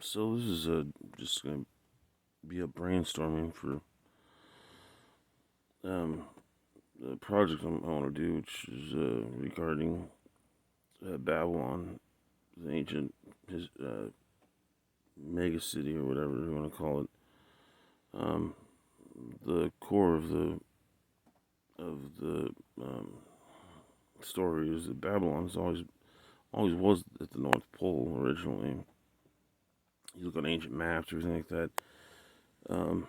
So this is just gonna be a brainstorming for um, the project I want to do, which is regarding Babylon, the ancient his, mega city or whatever you want to call it. Um, the core of the um, story is that Babylon's always was at the North Pole originally. You look on ancient maps, everything like that. Um,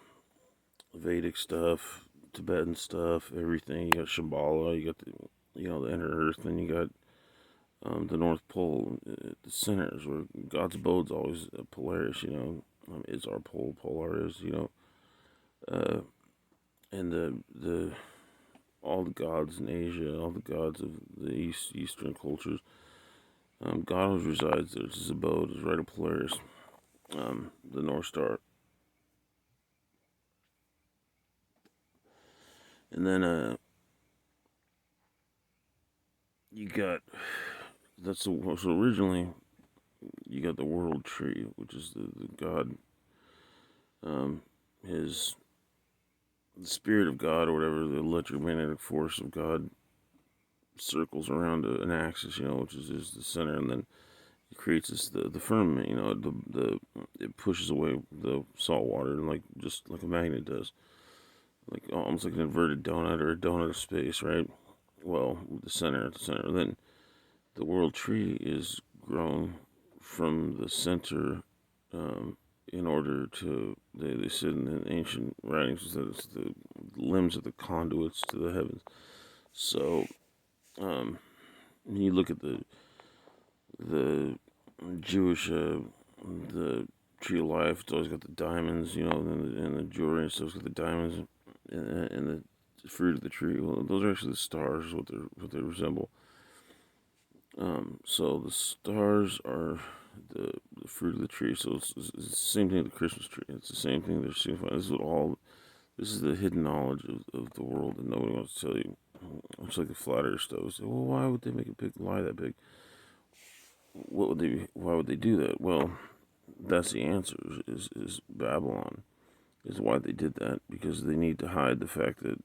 Vedic stuff, Tibetan stuff, everything. You got Shambhala, you got the inner Earth, and you got the North Pole at the center is where God's abode's always Polaris. Is our pole, polar is uh, and the all the gods in Asia, all the gods of the Eastern cultures. God always resides there. It's his abode. Is right at Polaris, the North Star, and then you got so originally you got the world tree, which is the God, um, his the spirit of God or whatever, the electromagnetic force of God circles around an axis, which is the center, and then it creates the firmament, the it pushes away the salt water, like just like a magnet does, like almost like an inverted donut or a donut of space, right? Well, the center, then the world tree is grown from the center, in order to they said in the ancient writings that it's the limbs of the conduits to the heavens. So when you look at the Jewish the tree of life, it's always got the diamonds, and the jewelry and stuff's got the diamonds and the fruit of the tree. Well, those are actually the stars, what they resemble. So the stars are the fruit of the tree. So it's the same thing with the Christmas tree. It's the same thing they're signifying. This is the hidden knowledge of the world that nobody wants to tell you. It's like the flat earth stuff. Say, well, why would they make a big lie that big? Why would they do that? Well, that's the answer. Is Babylon is why they did that, because they need to hide the fact that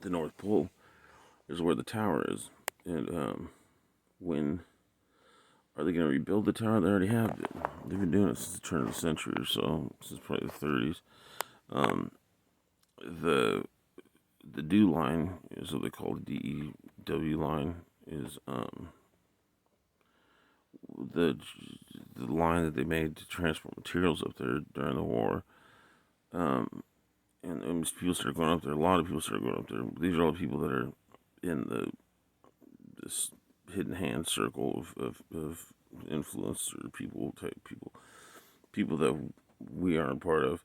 the North Pole is where the tower is, and when are they going to rebuild the tower? They already have it. They've been doing it since the turn of the century or so, since probably the 30s. Um, the the dew line is what they call the DEW line, is the the line that they made to transport materials up there during the war. Um, and people started going up there. A lot of people started going up there. These are all people that are in this hidden hand circle of influence, or people that we aren't part of.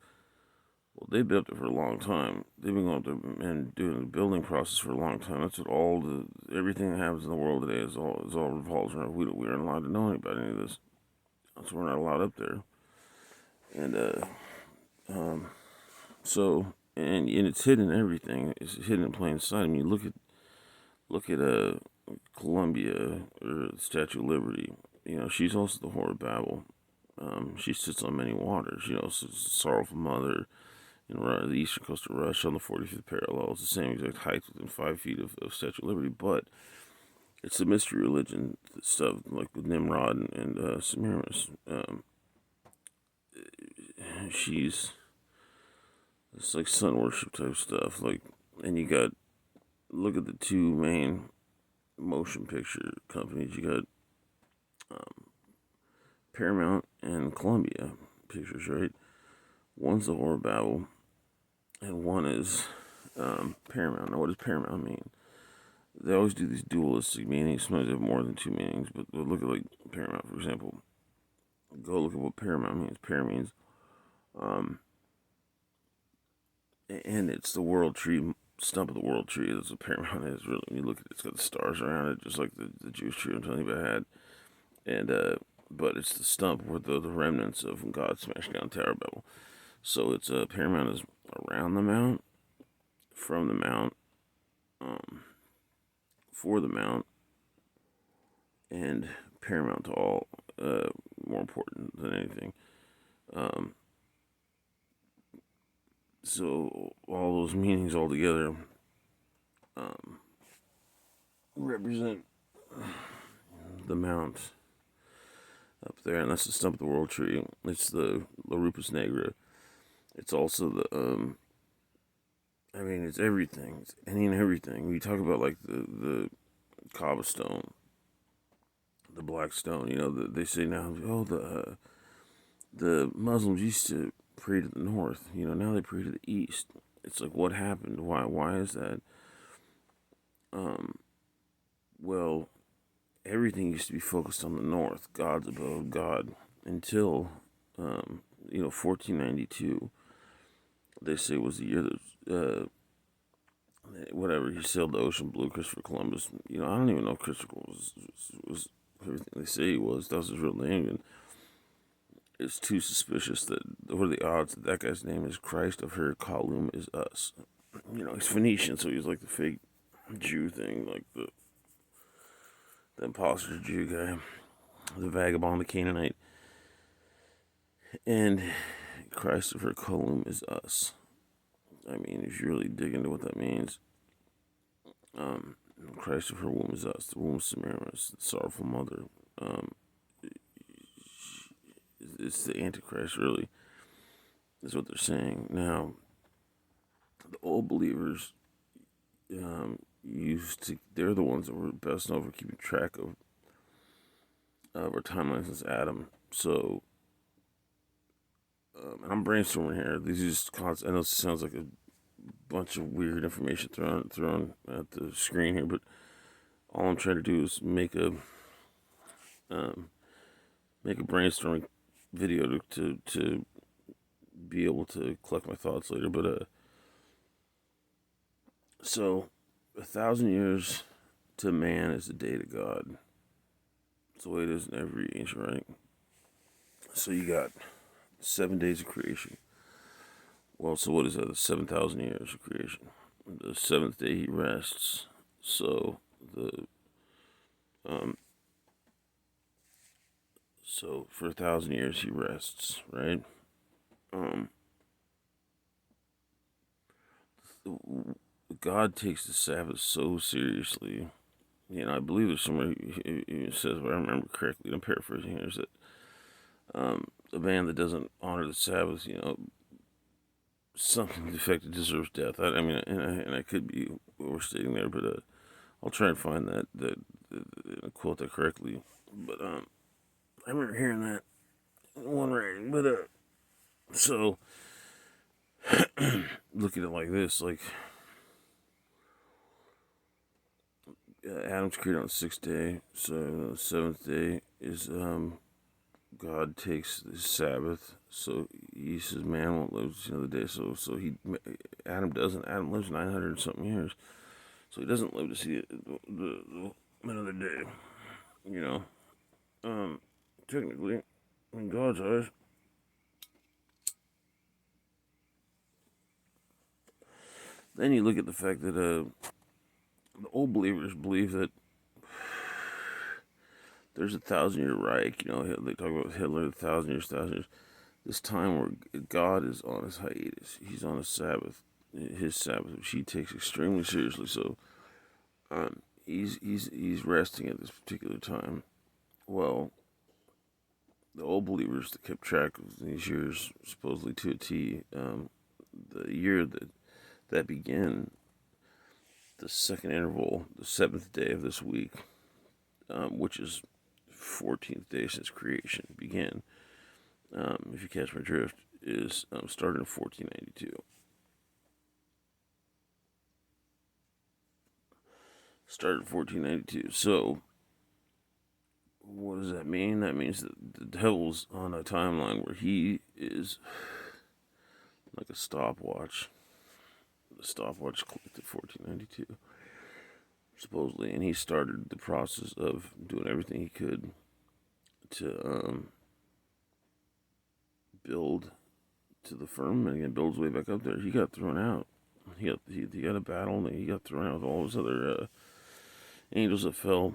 Well, they've been up there for a long time. They've been going up there and doing the building process for a long time. That's what everything that happens in the world today is all revolves around. We aren't allowed to know about any of this. So we're not allowed up there. And um, so and it's hidden in everything. It's hidden in plain sight. I mean, look at Columbia or the Statue of Liberty. She's also the Whore of Babel. She sits on many waters. Sorrowful Mother, the eastern coast of Russia on the 45th parallel. It's the same exact height within 5 feet of Statue of Liberty, but it's a mystery religion stuff, like with Nimrod and Semiramis. She's It's like sun worship type stuff. And you got look at the two main motion picture companies. You got Paramount and Columbia Pictures, right? One's the Whore of Babel, and one is Paramount. Now, what does Paramount mean? They always do these dualistic meanings. Sometimes they have more than two meanings, but look at like Paramount, for example. Go look at what Paramount means. Paramount means, um, and it's the world tree, stump of the world tree. That's what Paramount is, really. When you look at it, it's got the stars around it, just like the Jewish tree I'm telling you about had. And, but it's the stump where the remnants of when God smashed down Tower of Babel. So it's, Paramount is around the mount, from the mount, um, for the mount, and paramount to all. more important than anything. Um, so all those meanings all together um, represent the mount up there, and that's the stump of the world tree. It's the Lorupus Negra. It's also it's everything. It's any and everything. We talk about like the Kaaba stone, the black stone. They say now, oh, the Muslims used to pray to the north. Now they pray to the east. It's like, what happened? Why is that? Um, well, everything used to be focused on the north. God's above God until 1492. They say was the year that whatever he sailed the ocean blue. Christopher Columbus. I don't even know if Christopher was everything they say he was. That was his real name, and it's too suspicious. That what are the odds that guy's name is Christ of her Kalum is us? He's Phoenician, so he's like the fake Jew thing, like the imposter Jew guy, the vagabond, the Canaanite, and Christ of her Kalum is us. I mean, if you really dig into what that means, Christ of her womb is us, the womb of Semiramis, the sorrowful mother. It's the Antichrist, really, is what they're saying. Now, the old believers they're the ones that were best known for keeping track of our timeline since Adam. So, and I'm brainstorming here. These are just concepts. I know it sounds like a bunch of weird information thrown at the screen here, but all I'm trying to do is make a brainstorming video to be able to collect my thoughts later. But so 1,000 years to man is a day to God. That's the way it is in every ancient writing. So you got 7 days of creation. Well, so what is that? 7,000 years of creation. The seventh day he rests. So so for 1,000 years he rests, right? Um, God takes the Sabbath so seriously. I believe there's somewhere it says, if I remember correctly, I'm paraphrasing here, is that a man that doesn't honor the Sabbath, something defected deserves death. I mean, and I could be overstating there, but I'll try and find that quote that correctly. But I remember hearing that in one writing. But so look at it like this, like Adam's created on the sixth day, so the seventh day is God takes the Sabbath, so he says man won't live another day. So Adam doesn't. Adam lives 900 and something years, so he doesn't live to see another day. You know, technically, in God's eyes. Then you look at the fact that the old believers believe that there's a 1,000 year Reich. They talk about Hitler, 1,000 years. This time where God is on his hiatus. He's on a Sabbath, his Sabbath, which he takes extremely seriously. So, he's resting at this particular time. Well, the old believers that kept track of these years, supposedly to a T, the year that began the second interval, the seventh day of this week, which is 14th day since creation began, if you catch my drift, is started in 1492. Started in 1492. So, what does that mean? That means that the devil's on a timeline where he is like a stopwatch. The stopwatch clicked at 1492, supposedly, and he started the process of doing everything he could to build to the firmament again, build his way back up there. He got thrown out. He got a battle, and he got thrown out with all his other angels that fell,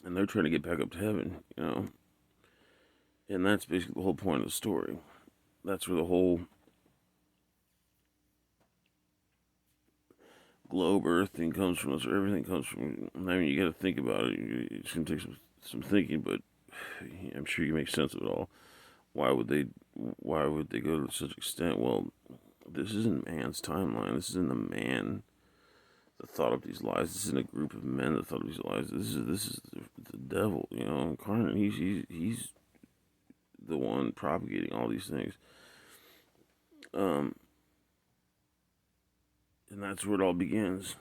and they're trying to get back up to heaven. And that's basically the whole point of the story. That's where the whole globe Earth thing comes from. That's where everything comes from. I mean, you got to think about it. It's going to take some thinking, but I'm sure you make sense of it all. Why would they? Why would they go to such extent? Well, this isn't man's timeline. This isn't a man that thought up these lies. This isn't a group of men that thought up these lies. This is the devil, incarnate. He's the one propagating all these things. Um, and that's where it all begins.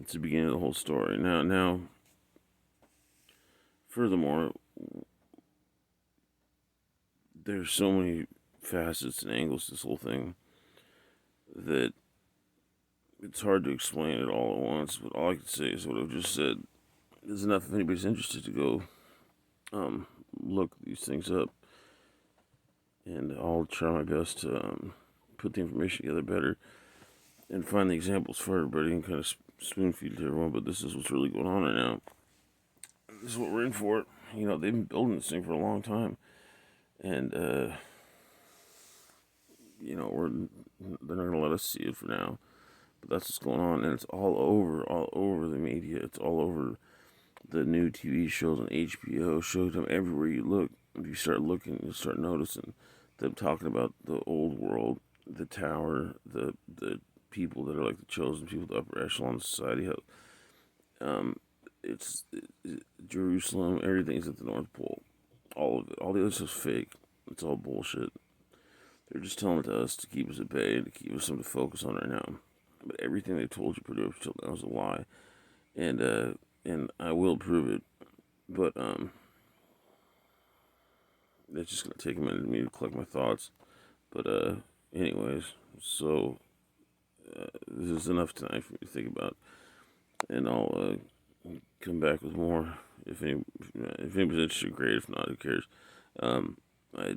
It's the beginning of the whole story. Now, furthermore, there's so many facets and angles to this whole thing that it's hard to explain it all at once. But all I can say is what I've just said. There's enough if anybody's interested to go look these things up, and I'll try my best to put the information together better and find the examples for everybody and kind of spoon feed to everyone. But this is what's really going on right now. This is what we're in for. They've been building this thing for a long time, and they're not gonna let us see it for now. But that's what's going on, and it's all over the media. It's all over the new TV shows on HBO, Showtime, everywhere you look. If you start looking, you start noticing them talking about the old world, the tower, the people that are like the chosen people, the upper echelon of society. It's Jerusalem, everything's at the North Pole. All of it. All the other stuff's fake. It's all bullshit. They're just telling it to us to keep us at bay, to keep us something to focus on right now. But everything they told you pretty much till now is a lie. And I will prove it. But it's just gonna take a minute for me to collect my thoughts. But anyways, so this is enough tonight for me to think about, and I'll come back with more if anybody's interested. Great. If not, who cares? I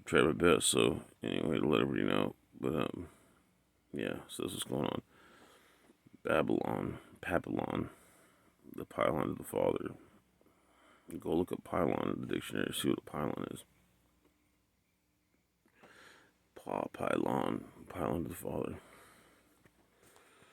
try my best. So anyway, to let everybody know. But yeah. So this is going on. Papillon, the pylon of the Father. Go look up pylon in the dictionary. See what a pylon is. Pylon of the Father.